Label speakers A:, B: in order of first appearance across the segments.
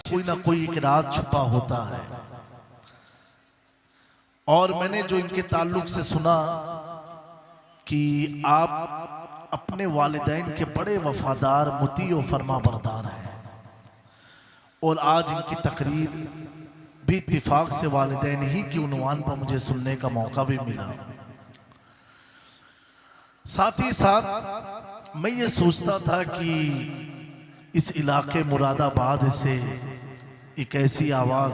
A: कोई ना कोई एक राज छुपा होता है। और मैंने जो इनके ताल्लुक से सुना कि आप अपने वालिदैन के बड़े वफादार मुती और फरमाबरदार हैं, और आज इनकी तकरीर भी इत्तिफाक से वालिदैन ही की उन्वान पर मुझे सुनने का मौका भी मिला। साथ ही साथ मैं ये सोचता था कि इस इलाके मुरादाबाद से एक ऐसी आवाज़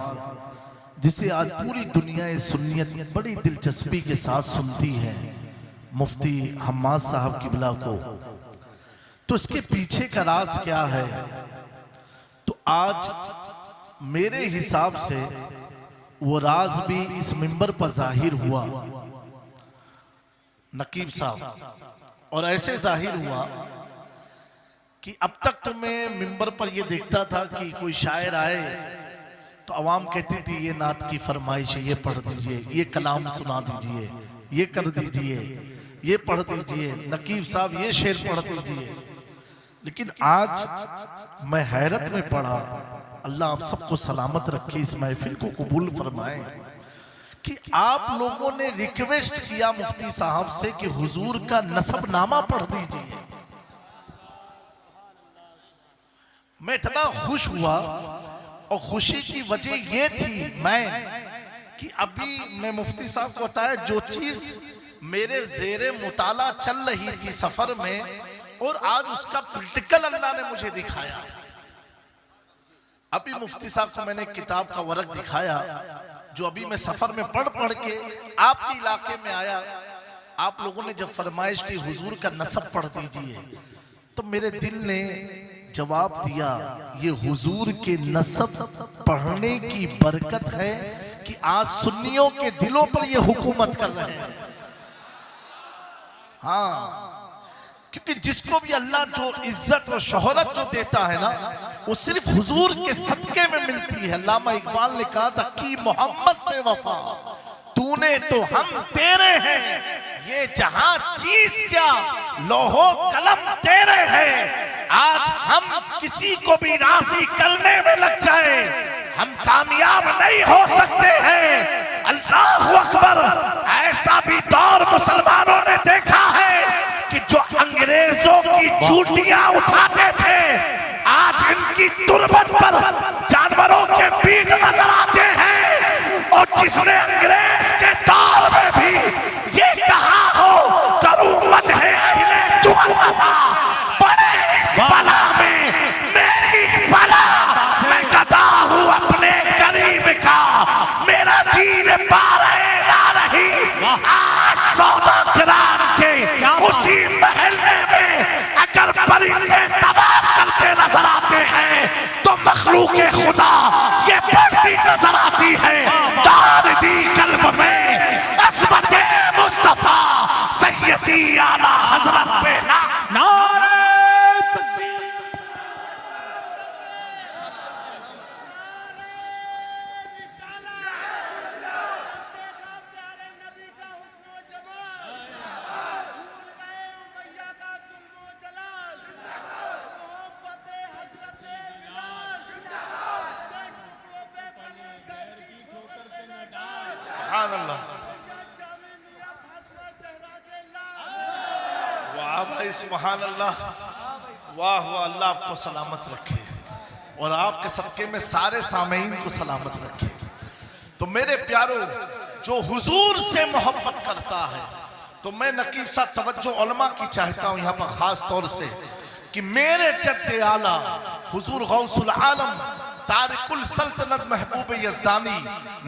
A: जिसे आज पूरी दुनिया सुन्नियत बड़ी दिलचस्पी के साथ सुनती है, मुफ्ती हम्माद साहब किबला को, तो इसके पीछे का राज क्या है? तो आज मेरे हिसाब से वो राज भी इस मिंबर पर जाहिर हुआ नकीब साहब, और ऐसे जाहिर हुआ कि अब तक तो मैं मिंबर पर ये देखता था कि कोई शायर आए तो अवाम कहती थी ये नात की फरमाइश है, ये पढ़ दीजिए, ये कलाम सुना दीजिए, ये कर दीजिए, ये पढ़ दीजिए, नकीब साहब ये शेर पढ़ दीजिए। लेकिन आज मैं हैरत में पड़ा, अल्लाह आप सबको सलामत रखे, इस महफिल को कबूल फरमाए, कि आप लोगों ने रिक्वेस्ट किया मुफ्ती साहब से कि हुजूर का नसबनामा पढ़ दीजिए। मैं इतना खुश हुआ, और खुशी की वजह ये थी कि अभी मैं मुफ्ती साहब को बताया जो चीज मेरे ज़ेरे मुताला चल रही थी सफर में, और आज उसका प्रैक्टिकल अल्लाह ने मुझे दिखाया। अभी मुफ्ती साहब को मैंने किताब का वर्क दिखाया जो अभी मैं सफर में पढ़ के आपके इलाके में आया। आप लोगों ने जब फरमाइश की हुजूर का नसब पढ़ दीजिए, तो मेरे दिल ने जवाब दिया, ये हुजूर के नसब पढ़ने की बरकत है कि आज सुन्नियों के दिलों पर ये हुकूमत कर रहे हैं। हाँ, क्योंकि जिसको भी अल्लाह जो इज्जत और शोहरत जो देता है ना, वो सिर्फ हुजूर के सदके में मिलती है। अल्लामा इकबाल ने कहा था कि मोहम्मद से वफा तूने तो हम तेरे हैं, ये जहां चीज क्या लोहो कलम तेरे हैं। आज हम किसी को भी राजी करने में लग जाए, हम कामयाब नहीं हो सकते हैं। अल्लाह अकबर। ऐसा भी दौर मुसलमानों ने देखा है कि जो अंग्रेजों की चूटियां उठाते थे, आज इनकी तुरबत पर जानवरों के पीठ नजर आते हैं। और जिसने अंग्रेज के दौर में भी ये कहा हो करूमत है अहले दुआसा, बड़े इस बला में मेरी बला, मैं गदा हूँ अपने करीब का, मेरा दीन पारे ना रही। आज सौदा करार के उसी महल्ले में अगर परिंदे तबाह करते नजर आते हैं, तो मखलूके खुदा ये बढ़ती नजर आती है। दाद दी कल्ब में अस्मते मुस्तफा सैयदी आला हजरत पे नारे तकबीर। वाह भाई सुभान अल्लाह, वाह वाह, अल्लाह आपको सलामत रखे और आपके सदके में सारे सामीन को सलामत रखे। तो मेरे प्यारों, जो हुजूर से मोहब्बत करता है, तो मैं नकीब साहब तवज्जो उलमा की चाहता हूँ यहाँ पर खास तौर से, कि मेरे जद्दे आला हुजूर गौसुल आलम तारिकुल सल्तनत महबूब यज़दानी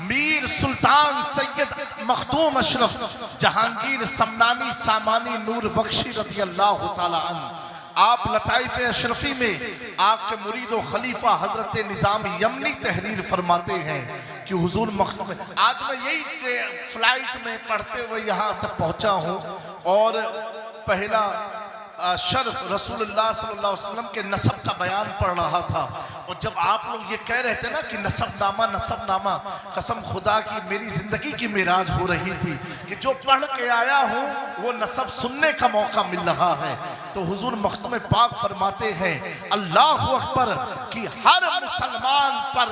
A: मीर सुल्तान सैयद मखदूम अशरफ जहांगीर समनानी सामानी नूर बख्शी रज़ी अल्लाह तआला अन्हु, आप लताइफ अशरफी में आपके मुरीद और खलीफा हजरत निज़ाम यमनी तहरीर फरमाते हैं कि हुजूर मखदूम। आज मैं यही फ्लाइट में पढ़ते हुए यहाँ तक पहुँचा हूँ, और पहला शर्फ रसूलुल्लाह सल्लल्लाहु अलैहि वसल्लम के नसब का बयान पढ़ रहा था। और जब आप लोग ये कह रहे थे ना कि नसबनामा, कसम खुदा की मेरी जिंदगी की मिराज हो रही थी कि जो पढ़ के आया हूँ वो नसब सुनने का मौका मिल रहा है। तो हुजूर मखदूम पाक फरमाते हैं अल्लाह अकबर कि हर मुसलमान पर,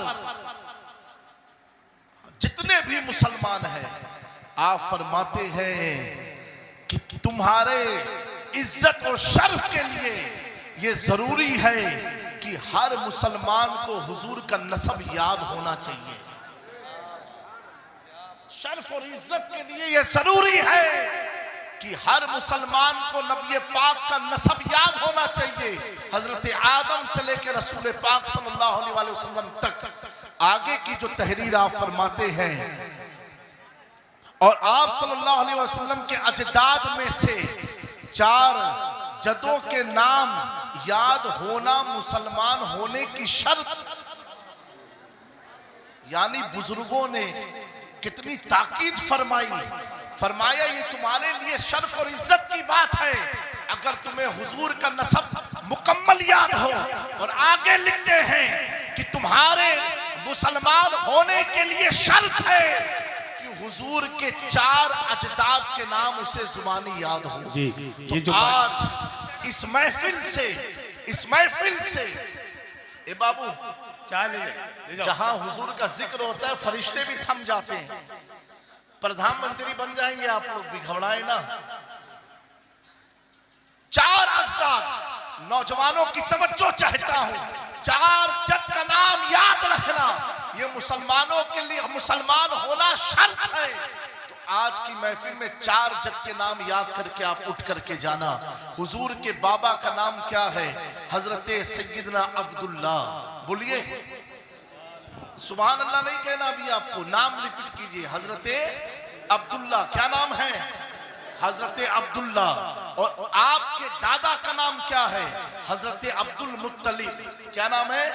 A: जितने भी मुसलमान हैं, आप फरमाते हैं कि तुम्हारे इज्जत और शर्फ के लिए ये जरूरी है कि हर मुसलमान को हुजूर का नसब याद होना चाहिए। शर्फ और इज्जत के लिए ये जरूरी है कि हर मुसलमान को नबी पाक का नसब याद होना चाहिए। हजरत आदम से लेकर रसूल पाक सल्लल्लाहु अलैहि वसल्लम तक आगे की जो तहरीर आप फरमाते हैं, और आप सल्लल्लाहु अलैहि वसल्लम के अजदाद में से 4 जदों के नाम याद होना मुसलमान होने की शर्त। यानी बुजुर्गों ने कितनी ताकीद फरमाया ये तुम्हारे लिए शर्फ और इज्जत की बात है अगर तुम्हें हुजूर का नसब मुकम्मल याद हो। और आगे लिखते हैं कि तुम्हारे मुसलमान होने के लिए शर्त है हुजूर के 4 अजदाद के नाम उसे जुबानी याद हो।
B: जी, ये जो
A: आज इस महफिल से ए बाबू जहां हुजूर का जिक्र होता है फरिश्ते भी थम जाते हैं। प्रधानमंत्री बन जाएंगे आप लोग भी, घबराए ना। 4 अजदाद, नौजवानों की तवज्जो चाहता हूं, 4 जद का नाम याद रखना ये मुसलमानों के लिए, मुसलमान होना शर्त है। तो आज की महफिल में 4 जद के नाम याद करके आप उठ करके जाना। हुजूर के बाबा का नाम क्या है? हजरत सैयदना अब्दुल्ला। बोलिए सुभान अल्लाह नहीं कहना, अभी आपको नाम रिपीट कीजिए। हजरत अब्दुल्ला, क्या नाम है? हजरत अब्दुल्ला। और आपके दादा का नाम क्या है? हजरत अब्दुल मुत्तलिब। क्या नाम है?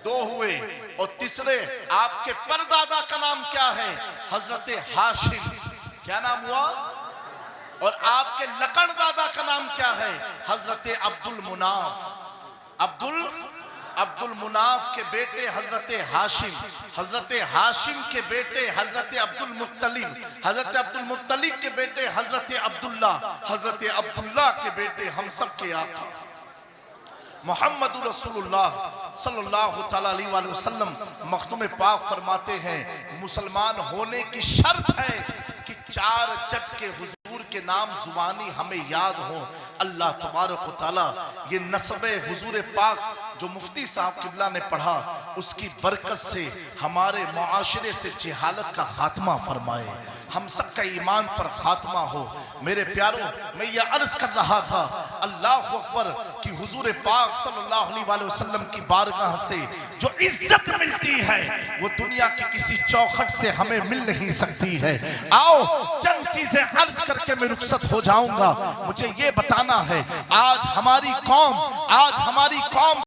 A: 2 हुए। और तीसरे आपके परदादा का नाम क्या है? हजरत हाशिम। क्या नाम हुआ? और आपके लकड़ दादा का नाम क्या है? हजरत अब्दुल मुनाफ के बेटे हजरत हाशिम, हजरत हाशिम के बेटे हजरत अब्दुल मुत्तलिब, हजरत अब्दुल मुत्तलिब के बेटे हजरत अब्दुल्ला, हजरत अब्दुल्ला के बेटे हम सब के आका मोहम्मद रसूलुल्लाह सल्लल्लाहु तआला अलैहि वसल्लम मखदूम पाक फरमाते हैं मुसलमान होने की शर्त है कि 4 जद के हुजूर के नाम जुबानी हमें याद हो। अल्लाह तबारक व तआला ये नस्बे हुजूर पाक जो मुफ्ती साहब किबला ने पढ़ा उसकी बरकत से हमारे मुआशरे से जहालत का खात्मा फरमाए, हम सब का ईमान पर खात्मा हो। मेरे प्यारों, मैं ये अर्ज कर रहा था अल्लाह अकबर कि हुजूर पाक सल्लल्लाहु अलैहि वसल्लम की बारगाह से जो इज्जत मिलती है वो दुनिया की किसी चौखट से हमें मिल नहीं सकती है। आओ चंद चीजें अर्ज करके मैं रुखसत हो जाऊंगा। मुझे ये बताना है आज हमारी कौम